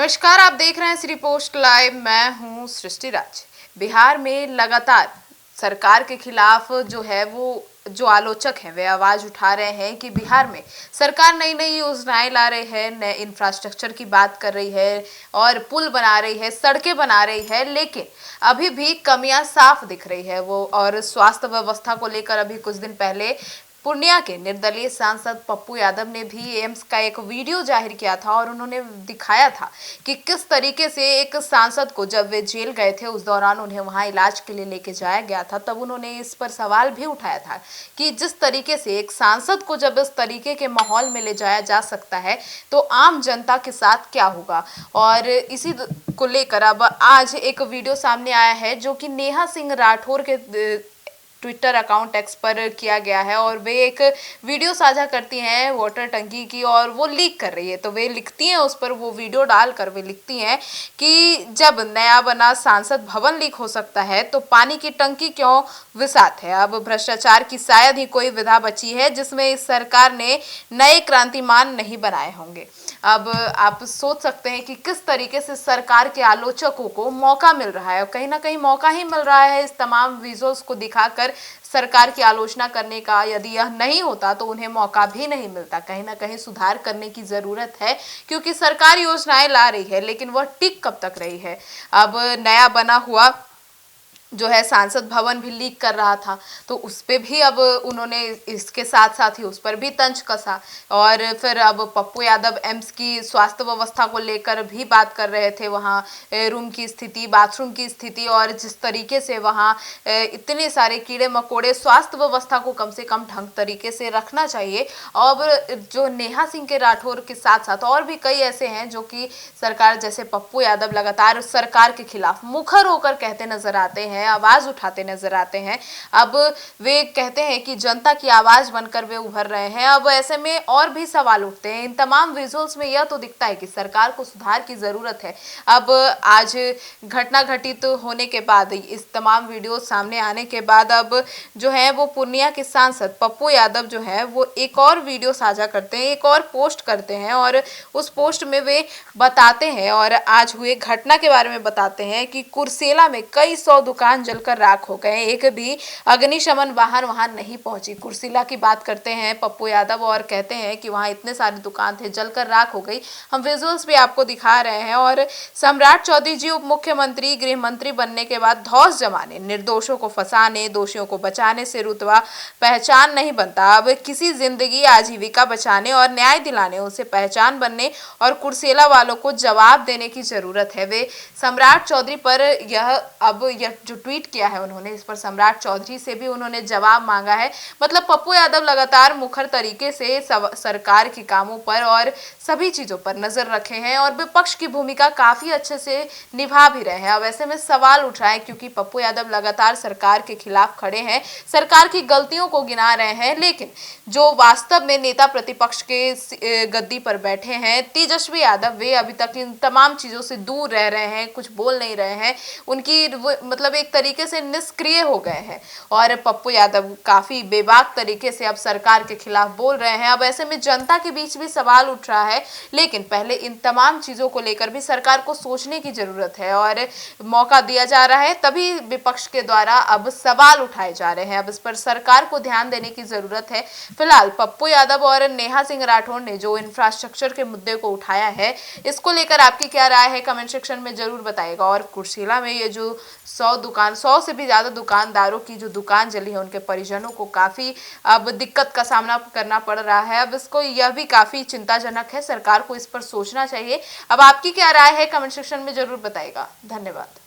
नमस्कार, आप देख रहे हैं श्री पोस्ट लाइव। मैं हूं सृष्टि राज। बिहार में लगातार सरकार के खिलाफ जो है वो जो आलोचक हैं वे आवाज उठा रहे हैं कि बिहार में सरकार नई नई योजनाएं ला रही है, नए इंफ्रास्ट्रक्चर की बात कर रही है और पुल बना रही है, सड़कें बना रही है, लेकिन अभी भी कमियां साफ दिख रही है वो। और स्वास्थ्य व्यवस्था को लेकर अभी कुछ दिन पहले पूर्णिया के निर्दलीय सांसद पप्पू यादव ने भी एम्स का एक वीडियो जाहिर किया था और उन्होंने दिखाया था कि किस तरीके से एक सांसद को जब वे जेल गए थे उस दौरान उन्हें वहां इलाज के लिए लेके जाया गया था। तब उन्होंने इस पर सवाल भी उठाया था कि जिस तरीके से एक सांसद को जब इस तरीके के माहौल में ले जाया जा सकता है तो आम जनता के साथ क्या होगा। और इसी को लेकर अब आज एक वीडियो सामने आया है जो कि नेहा सिंह राठौर के ट्विटर अकाउंट एक्स पर किया गया है और वे एक वीडियो साझा करती हैं वाटर टंकी की और वो लीक कर रही है। तो वे लिखती हैं उस पर, वो वीडियो डालकर वे लिखती हैं कि जब नया बना संसद भवन लीक हो सकता है तो पानी की टंकी क्यों विसात है। अब भ्रष्टाचार की शायद ही कोई विधा बची है जिसमें इस सरकार ने नए क्रांतिमान नहीं बनाए होंगे। अब आप सोच सकते हैं कि किस तरीके से सरकार के आलोचकों को मौका मिल रहा है और कहीं ना कहीं मौका ही मिल रहा है इस तमाम विजुअल्स को दिखाकर सरकार की आलोचना करने का। यदि यह नहीं होता तो उन्हें मौका भी नहीं मिलता। कहीं ना कहीं सुधार करने की जरूरत है क्योंकि सरकार योजनाएं ला रही है लेकिन वह टिक कब तक रही है। अब नया बना हुआ जो है सांसद भवन भी लीक कर रहा था तो उस पे भी अब उन्होंने इसके साथ साथ ही उस पर भी तंज कसा। और फिर अब पप्पू यादव एम्स की स्वास्थ्य व्यवस्था को लेकर भी बात कर रहे थे, वहाँ रूम की स्थिति, बाथरूम की स्थिति और जिस तरीके से वहाँ इतने सारे कीड़े मकोड़े, स्वास्थ्य व्यवस्था को कम से कम ढंग तरीके से रखना चाहिए। और जो नेहा सिंह के राठौर के साथ साथ और भी कई ऐसे हैं जो कि सरकार जैसे पप्पू यादव लगातार सरकार के खिलाफ मुखर होकर कहते नजर आते हैं, आवाज उठाते नजर आते हैं। अब वे कहते हैं कि जनता की आवाज बनकर वे उभर रहे हैं। अब ऐसे में और भी सवाल उठते हैं। इन तमाम विजुअल्स में यह तो दिखता है कि सरकार को सुधार की जरूरत है। अब आज घटना घटित होने के बाद, इस तमाम वीडियो सामने आने के बाद अब जो है वो पूर्णिया के सांसद पप्पू यादव जो है वो एक और वीडियो साझा करते हैं, एक और पोस्ट करते हैं और उस पोस्ट में वे बताते हैं और आज हुए घटना के बारे में बताते हैं कि कुर्सेला में कई 100 दुकान जलकर राख हो गए, एक भी अग्निशमन वाहन वहां नहीं पहुंची। कुर्सेला की बात करते हैं पप्पू यादव और कहते हैं कि वहां इतने सारे दुकान थे, जलकर राख हो गई। हम विजुअल्स भी आपको दिखा रहे हैं। और सम्राट चौधरी जी उप मुख्यमंत्री, गृह मंत्री बनने के बाद धौस जमाने, निर्दोषों को फंसाने, दोषियों को बचाने से रुतबा पहचान नहीं बनता। अब किसी जिंदगी आजीविका बचाने और न्याय दिलाने, उसे पहचान बनने और कुर्सेला वालों को जवाब देने की जरूरत है। वे सम्राट चौधरी पर यह जो ट्वीट किया है उन्होंने, इस पर सम्राट चौधरी से भी उन्होंने जवाब मांगा है। मतलब पप्पू यादव लगातार मुखर तरीके से सरकार के कामों पर और सभी चीजों पर नजर रखे हैं और विपक्ष की भूमिका काफी अच्छे से निभा भी रहे हैं। अब ऐसे में सवाल उठ रहा है क्योंकि पप्पू यादव लगातार सरकार के खिलाफ खड़े हैं, सरकार की गलतियों को गिना रहे हैं, लेकिन जो वास्तव में नेता प्रतिपक्ष के गद्दी पर बैठे हैं तेजस्वी यादव, वे अभी तक इन तमाम चीजों से दूर रह रहे हैं, कुछ बोल नहीं रहे हैं। उनकी मतलब एक तरीके से निष्क्रिय हो गए हैं और पप्पू यादव काफी बेबाक तरीके से अब सरकार के खिलाफ बोल रहे हैं। अब ऐसे में जनता के बीच भी सवाल उठ रहा है, लेकिन पहले इन तमाम चीजों को लेकर भी सरकार को सोचने की जरूरत है और मौका दिया जा रहा है, तभी विपक्ष के द्वारा अब सवाल उठाए जा रहे हैं। अब इस पर सरकार को ध्यान देने की जरूरत है। फिलहाल पप्पू यादव और नेहा सिंह राठौर ने जो इंफ्रास्ट्रक्चर के मुद्दे को उठाया है, इसको लेकर आपकी क्या राय है कमेंट सेक्शन में जरूर बताइएगा। और कुर्सेला में ये जो 100 से भी ज्यादा दुकानदारों की जो दुकान जली है, उनके परिजनों को काफी अब दिक्कत का सामना करना पड़ रहा है। अब इसको यह भी काफी चिंताजनक है, सरकार को इस पर सोचना चाहिए। अब आपकी क्या राय है कमेंट सेक्शन में जरूर बताइएगा। धन्यवाद।